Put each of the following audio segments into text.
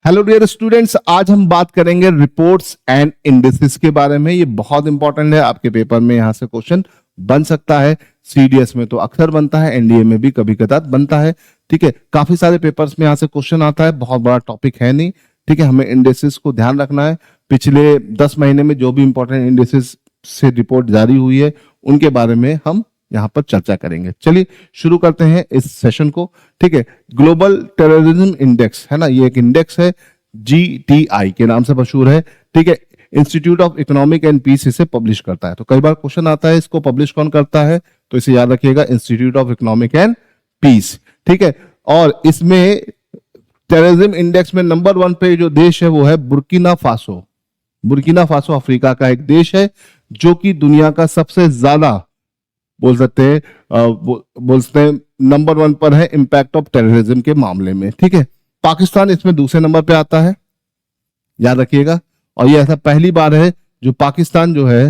Hello dear students, आज हम बात करेंगे रिपोर्ट्स एंड इंडिसेस के बारे में। ये बहुत इंपॉर्टेंट है, आपके पेपर में यहां से क्वेश्चन बन सकता है। सीडीएस में तो अक्सर बनता है, एनडीए में भी कभी कदार बनता है। ठीक है, काफी सारे पेपर्स में यहां से क्वेश्चन आता है, बहुत बड़ा टॉपिक है नहीं। ठीक है, हमें इंडिसेस को ध्यान रखना है। पिछले 10 महीने में जो भी इंपॉर्टेंट इंडिसेस से रिपोर्ट जारी हुई है उनके बारे में हम यहाँ पर चर्चा करेंगे। चलिए शुरू करते हैं इस सेशन को। ठीक है, ग्लोबल टेररिज्म इंडेक्स है ना, ये एक इंडेक्स है, जीटीआई के नाम से मशहूर है। ठीक है, institute of economic and peace इसे पब्लिश करता है। तो कई बार क्वेश्चन आता है इसको पब्लिश कौन करता है, तो इसे याद रखिएगा, institute of economic and peace. ठीक है, और इसमें टेररिज्म इंडेक्स में नंबर 1 पे जो देश है वो है Burkina Faso. Burkina Faso Africa का एक देश है जो कि दुनिया का सबसे ज्यादा बोल सकते हैं नंबर 1 पर है इंपैक्ट ऑफ टेररिज्म के मामले में। ठीक है, पाकिस्तान इसमें दूसरे नंबर पे आता है, याद रखिएगा। और ये ऐसा पहली बार है जो पाकिस्तान जो है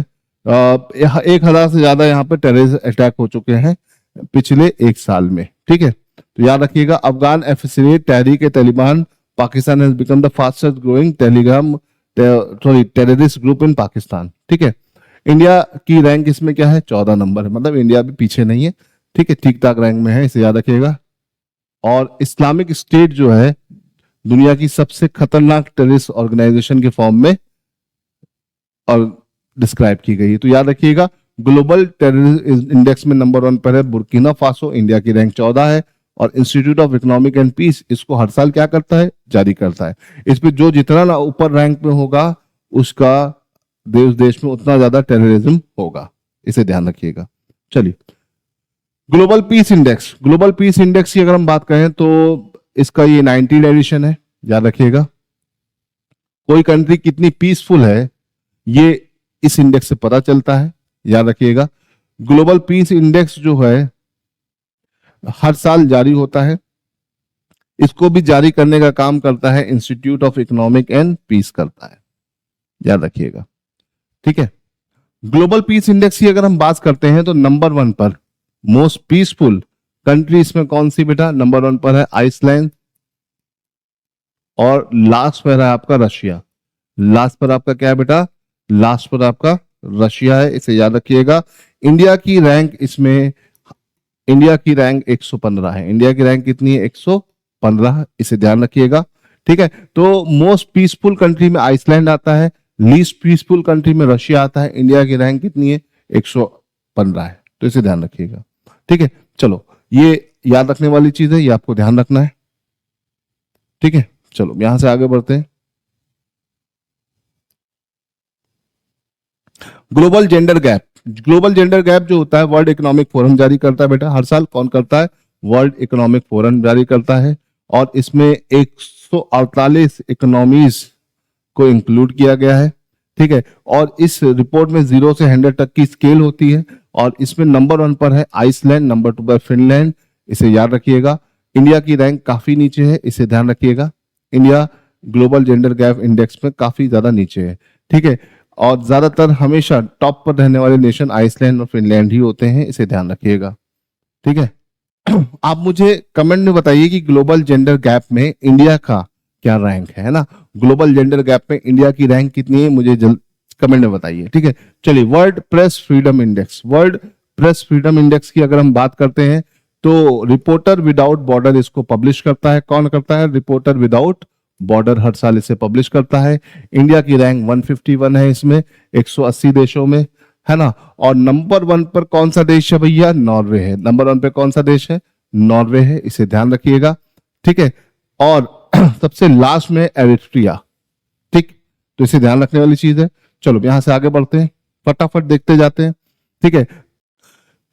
1000 से ज्यादा यहाँ पे टेररिस्ट अटैक हो चुके हैं पिछले एक साल में। ठीक है, तो याद रखिएगा, Afghan affiliate Tehreek Taliban Pakistan has become the fastest growing terrorist group in Pakistan. ठीक है, इंडिया की रैंक इसमें क्या है, 14 नंबर है, मतलब इंडिया भी पीछे नहीं है। ठीक है, ठीक ठाक रैंक में है, इसे याद रखिएगा। और इस्लामिक स्टेट जो है दुनिया की सबसे खतरनाक टेररिस्ट ऑर्गेनाइजेशन के फॉर्म में और डिस्क्राइब की गई है। तो याद रखिएगा, ग्लोबल टेररिज्म इंडेक्स में नंबर 1 पर है बुर्किना फासो, इंडिया की रैंक 14 है। और institute of economic and peace इसको हर साल क्या करता है, जारी करता है। इस पे जो जितना ना ऊपर रैंक में होगा उसका देश में उतना ज्यादा टेररिज्म होगा, इसे ध्यान रखिएगा। चलिए, global peace index, global peace index की अगर हम बात करें तो इसका ये 19 एडिशन है, याद रखिएगा। कोई कंट्री कितनी पीसफुल है ये इस इंडेक्स से पता चलता है, याद रखिएगा। ग्लोबल पीस इंडेक्स जो है हर साल जारी होता है, इसको भी जारी करने का काम करता है institute of economic and peace करता है, याद रखिएगा। ठीक है, ग्लोबल पीस इंडेक्स की अगर हम बात करते हैं तो नंबर 1 पर मोस्ट पीसफुल कंट्री इसमें कौन सी बेटा, नंबर 1 पर है आइसलैंड, और लास्ट पर है आपका रशिया। लास्ट पर आपका क्या है बेटा, लास्ट पर आपका रशिया है, इसे याद रखिएगा। इंडिया की रैंक इसमें, इंडिया की रैंक 115 है। इंडिया की रैंक कितनी है, 115, इसे ध्यान रखिएगा। ठीक है, तो मोस्ट पीसफुल कंट्री में आइसलैंड आता है, लीस्ट पीसफुल कंट्री में रशिया आता है। इंडिया की रैंक कितनी है, 115 है, तो इसे ध्यान रखिएगा। ठीक है, चलो ये याद रखने वाली चीज है, ये आपको ध्यान रखना है। ठीक है, चलो यहां से आगे बढ़ते हैं। Global gender gap, global gender gap जो होता है वर्ल्ड इकोनॉमिक फोरम जारी करता है बेटा, हर साल कौन करता है, वर्ल्ड इकोनॉमिक फोरम जारी करता है। और इसमें 148 इकोनॉमीज को इंक्लूड किया गया है। ठीक है, और इस रिपोर्ट में 0 से 100 तक की स्केल होती है, और इसमें नंबर 1 पर है आइसलैंड, नंबर 2 पर फिनलैंड, इसे याद रखिएगा। इंडिया की रैंक काफी नीचे है, इसे ध्यान रखिएगा। India global gender gap index में काफी ज्यादा नीचे है। ठीक है, और ज्यादातर हमेशा टॉप पर रहने वाले नेशन आइसलैंड और फिनलैंड ही होते हैं, इसे ध्यान रखिएगा। ठीक है, आप मुझे कमेंट में बताइए कि ग्लोबल जेंडर गैप में इंडिया का क्या रैंक है ना, ग्लोबल जेंडर गैप में इंडिया की रैंक कितनी है, मुझे कमेंट में बताइए। ठीक है, चलिए, world press freedom index, world press freedom index की अगर हम बात करते हैं तो रिपोर्टर विदाउट बॉर्डर इसको पब्लिश करता है। कौन करता है, रिपोर्टर विदाउट बॉर्डर हर साल इसे पब्लिश करता है। इंडिया की रैंक 151 है इसमें 180 देशों में, है ना। और नंबर 1 पर कौन सा देश है भैया, नॉर्वे है। नंबर 1 पे कौन सा देश है, नॉर्वे है, इसे ध्यान रखिएगा। ठीक है, और सबसे लास्ट में एरिट्रिया। ठीक, तो इसे ध्यान रखने वाली चीज है। चलो यहां से आगे बढ़ते हैं, फटाफट देखते जाते हैं। ठीक है,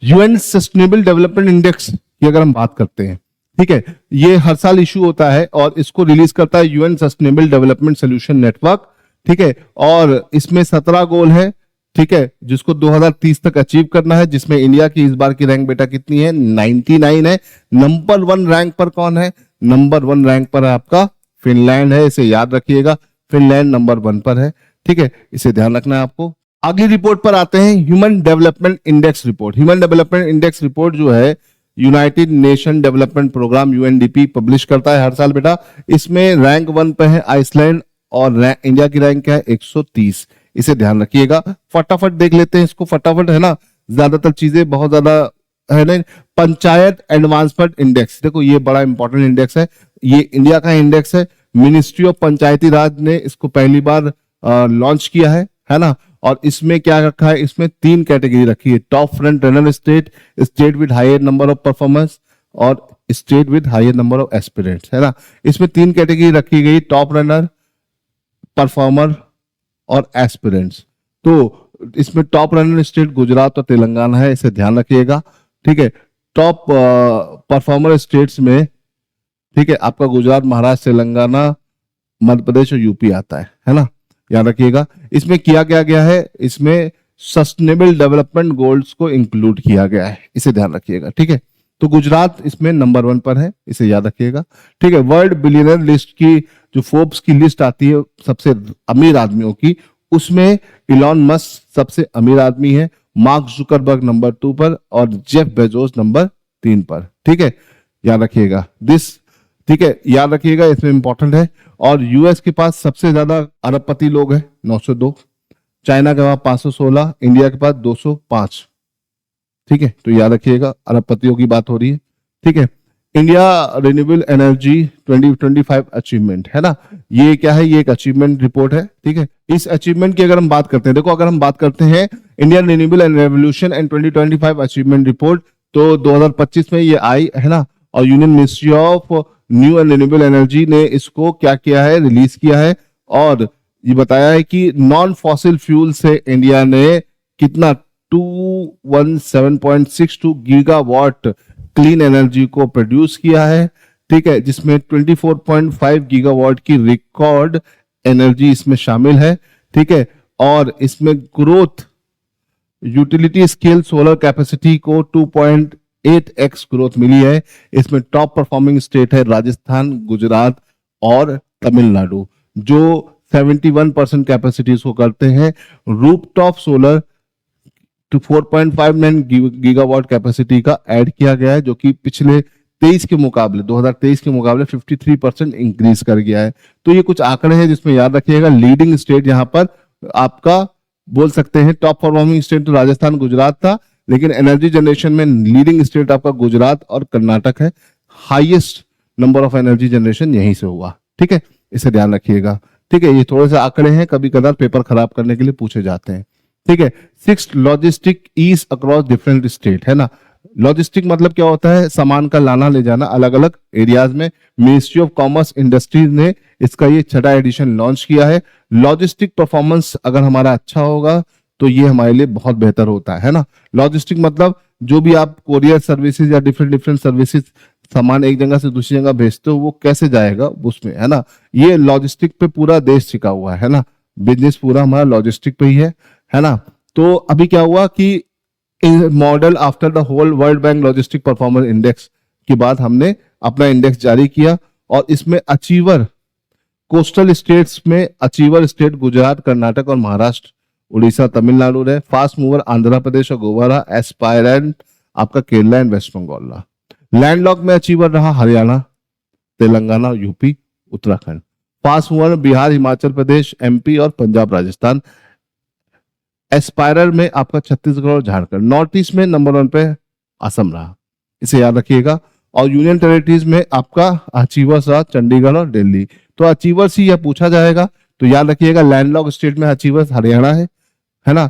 यूएन सस्टेनेबल डेवलपमेंट इंडेक्स की अगर हम बात करते हैं, ठीक है, ये हर साल इशू होता है और इसको रिलीज करता है UN sustainable development solution network. ठीक है, और इसमें 17 गोल है, ठीक है, जिसको 2030 तक अचीव करना है, जिसमें इंडिया की इस बार की रैंक बेटा कितनी है, 99 है। नंबर 1 रैंक पर कौन है, नंबर 1 रैंक पर आपका फिनलैंड है, इसे याद रखिएगा। फिनलैंड नंबर 1 पर है। ठीक है, इसे ध्यान रखना है आपको। अगली रिपोर्ट पर आते हैं, human development index report. Human development index report जो है United Nation development programme UNDP publish करता है हर साल बेटा। इसमें रैंक 1 पे है आइसलैंड और इंडिया की रैंक क्या है 130। इसे ध्यान रखिएगा। फटाफट देख लेते हैं इसको, फटाफट है ना, ज्यादातर चीजें बहुत ज्यादा है ना। पंचायत एडवांसमेंट इंडेक्स, देखो ये बड़ा इंपॉर्टेंट इंडेक्स है, ये इंडिया का इंडेक्स है। मिनिस्ट्री ऑफ पंचायती राज ने इसको पहली बार लॉन्च किया है ना। और इसमें क्या रखा है, इसमें 3 कैटेगरी रखी है, top front runner state, state with higher number of performance और state with higher number of aspirants, है ना। इसमें 3 कैटेगरी रखी गई, टॉप रनर, परफॉर्मर और एस्पिरेंट्स। तो इसमें टॉप रनर स्टेट गुजरात और तेलंगाना है, इसे ध्यान रखिएगा, ठीक है। टॉप परफॉर्मर स्टेट्स में, ठीक है, आपका गुजरात, महाराष्ट्र, तेलंगाना, मध्य प्रदेश और यूपी आता है ना, याद रखिएगा। इसमें किया क्या गया है, इसमें सस्टेनेबल डेवलपमेंट गोल्स को इंक्लूड किया गया है, इसे ध्यान रखिएगा, ठीक है। तो गुजरात इसमें नंबर 1 पर है, इसे याद रखिएगा, ठीक है। वर्ल्ड बिलियनर लिस्ट की जो फोर्ब्स की लिस्ट आती है सबसे अमीर आदमियों की, उसमें इलॉन मस्क सबसे अमीर आदमी है, मार्क जुकरबर्ग नंबर 2 पर और जेफ बेजोस नंबर 3 पर, ठीक है, याद रखिएगा दिस, ठीक है, याद रखिएगा, इसमें इंपॉर्टेंट है। और यूएस के पास सबसे ज्यादा अरबपति लोग हैं 902, चाइना के पास 516, इंडिया के पास 205, ठीक है। तो याद रखिएगा, अरबपतियों की बात हो रही है, ठीक है। इंडिया रिन्यूएबल एनर्जी 2025 अचीवमेंट, है ना, ये क्या है, ये एक अचीवमेंट रिपोर्ट है, ठीक है। इस अचीवमेंट की अगर हम बात करते हैं, देखो अगर हम बात करते हैं Indian renewable and revolution and 2025 achievement report, तो 2025 में ये आई, है ना। और union ministry of new and renewable energy ने इसको क्या किया है, रिलीज किया है। और ये बताया है कि नॉन फॉसिल फ्यूल से इंडिया ने कितना 217.62 गीगावाट क्लीन एनर्जी को प्रोड्यूस किया है, ठीक है, जिसमें 24.5 गीगावाट की रिकॉर्ड एनर्जी इसमें शामिल है, ठीक है। और इसमें growth utility scale solar capacity को 2.8x ग्रोथ मिली है। इसमें टॉप परफॉर्मिंग स्टेट है राजस्थान, गुजरात और तमिलनाडु, जो 71% कैपेसिटीज को करते हैं। रूफटॉप सोलर तो 4.59 गीगावाट कैपेसिटी का ऐड किया गया है, जो कि पिछले 2023 के मुकाबले 53% इंक्रीज कर गया है। तो ये कुछ आंकड़े हैं जिसमें याद रखिएगा। लीडिंग स्टेट यहाँ पर आपका बोल सकते हैं, टॉप परफॉर्मिंग स्टेट तो राजस्थान, गुजरात था, लेकिन एनर्जी जनरेशन में लीडिंग स्टेट आपका गुजरात और कर्नाटक है। Highest number of energy generation यहीं से हुआ, ठीक है, इसे ध्यान रखिएगा, ठीक है। ये थोड़े से आंकड़े हैं, कभी कदार पेपर खराब करने के लिए पूछे जाते हैं, ठीक है। 6 logistic ease across different state, है ना। लॉजिस्टिक मतलब क्या होता है, सामान का लाना ले जाना अलग अलग एरियाज में। मिनिस्ट्री ऑफ कॉमर्स इंडस्ट्रीज ने इसका ये 6वां एडिशन लॉन्च किया है। लॉजिस्टिक परफॉर्मेंस अगर हमारा अच्छा होगा तो ये हमारे लिए बहुत बेहतर होता है ना। लॉजिस्टिक मतलब जो भी आप कोरियर सर्विसेज या डिफरेंट सर्विसेज सामान एक जगह से दूसरी जगह भेजते हो, वो कैसे जाएगा उसमें, है ना। ये लॉजिस्टिक पे पूरा देश टिका हुआ है ना, बिजनेस पूरा हमारा लॉजिस्टिक पे ही है ना। तो अभी क्या हुआ कि model after the whole World Bank logistic performance index के बाद हमने अपना इंडेक्स जारी किया, और इसमें अचीवर कोस्टल स्टेट्स में अचीवर स्टेट गुजरात, कर्नाटक और महाराष्ट्र, उड़ीसा, तमिलनाडु रहे। फास्ट मूवर आंध्र प्रदेश और गोवा रहा। एस्पायरेंट आपका केरला एंड वेस्ट बंगाल रहा। लैंडलॉक में अचीवर रहा Haryana, Telangana, UP, Uttarakhand. Fast mover Bihar, Himachal Pradesh, MP और पंजाब, राजस्थान। एस्पायरर में आपका छत्तीसगढ़ और झारखंड। नॉर्थ ईस्ट में नंबर 1 पे असम रहा, इसे याद रखिएगा। और यूनियन टेरिटरीज में आपका अचीवर्स रहा चंडीगढ़ और दिल्ली। तो अचीवर्स ही यह पूछा जाएगा, तो याद रखिएगा लैंडलॉक स्टेट में अचीवर्स हरियाणा है ना।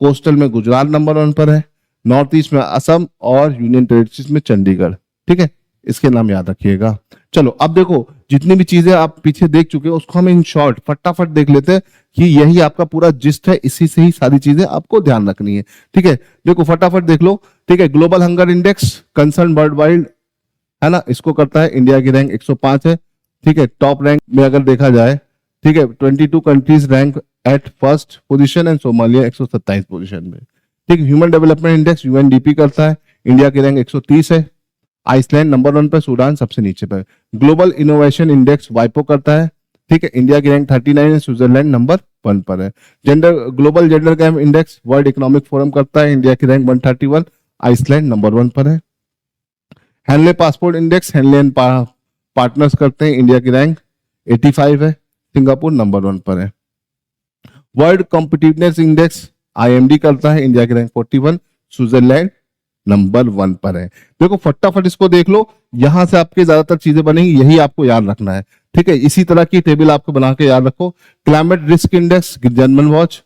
कोस्टल में गुजरात नंबर 1 पर है, नॉर्थ ईस्ट में असम और यूनियन टेरिटरीज में चंडीगढ़, ठीक है, इसके नाम याद रखिएगा। चलो अब देखो, जितनी भी चीजें आप पीछे देख चुके हैं उसको हम इन शॉर्ट फटाफट देख लेते हैं कि यही आपका पूरा जिस्ट है, इसी से ही सारी चीजें आपको ध्यान रखनी है, ठीक है। देखो फटाफट देख लो, ठीक है। Global hunger index concern world wide, है ना, इसको करता है। इंडिया की रैंक 105 है, ठीक है। टॉप रैंक में अगर देखा जाए, ठीक है, 22 countries rank at first position and Somalia 127 position में, ठीक है। ह्यूमन डेवलपमेंट इंडेक्स यूएनडीपी करता है, इंडिया की रैंक 130 है। आइसलैंड नंबर 1 पर, सूडान सबसे नीचे पर। ग्लोबल इनोवेशन इंडेक्स वाइपो करता है, ठीक है, इंडिया की रैंक 39 है, स्विट्जरलैंड नंबर 1 पर है। Global gender gap index world economic forum करता है, इंडिया की रैंक 131, आइसलैंड नंबर 1 पर है। Henle passport index, Henle and partners करते हैं, इंडिया की रैंक 85 है, सिंगापुर नंबर 1 पर है। वर्ल्ड कॉम्पिटिटिवनेस इंडेक्स IMD करता है, इंडिया की रैंक 41, स्विट्जरलैंड नंबर 1 पर है। देखो फटाफट इसको देख लो, यहां से आपके ज्यादातर चीजें बनेंगी, यही आपको याद रखना है, ठीक है। इसी तरह की टेबल आपको बना के याद रखो। Climate risk index German Watch,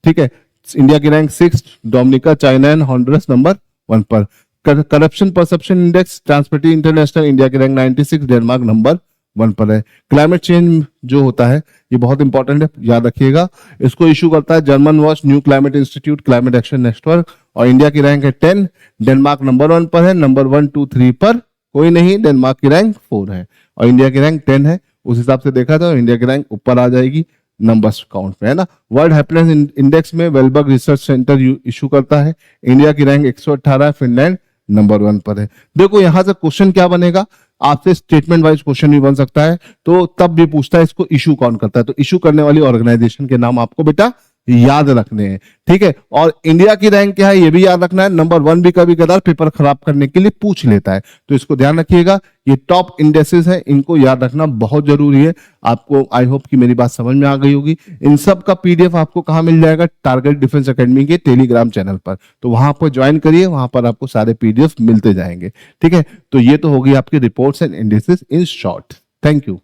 ठीक है, इंडिया की rank 6, Dominica, China and Honduras number 1 पर। Corruption perception index Transparency International, India की रैंक 96, डेनमार्क नंबर 1 पर है। क्लाइमेट चेंज जो होता है ये बहुत इंपॉर्टेंट है, याद रखिएगा। इसको इशू करता है German watch, new climate institute, climate action network, और इंडिया की रैंक है 10, डेनमार्क नंबर 1 पर है, नंबर 1, 2, 3 पर कोई नहीं, डेनमार्क की रैंक 4 है और इंडिया की रैंक 10 है। उस हिसाब से देखा तो इंडिया की रैंक ऊपर आ जाएगी नंबर्स काउंट में, है ना। वर्ल्ड हैप्पीनेस इंडेक्स में वेलबर्ग रिसर्च सेंटर इशू करता है, इंडिया की रैंक 118 है, फिनलैंड नंबर 1 पर है। देखो यहां से क्वेश्चन क्या बनेगा, आपसे स्टेटमेंट वाइज क्वेश्चन भी बन सकता है, तो तब भी पूछता है इसको इशू कौन करता है, तो इशू करने वाली ऑर्गेनाइजेशन के नाम आपको बेटा याद रखने हैं, ठीक है। और इंडिया की रैंक क्या है ये भी याद रखना है। नंबर 1 भी कभी कदार पेपर खराब करने के लिए पूछ लेता है, तो इसको ध्यान रखिएगा। ये टॉप इंडेक्सेस है, इनको याद रखना बहुत जरूरी है। आपको आई होप कि मेरी बात समझ में आ गई होगी। इन सब का PDF आपको कहां मिल जाएगा, टारगेट डिफेंस एकेडमी के टेलीग्राम चैनल पर, तो वहां पर ज्वाइन करिए, वहां पर आपको सारे PDF मिलते जाएंगे, ठीक है। तो ये तो होगी आपकी reports and indexes in short. Thank you.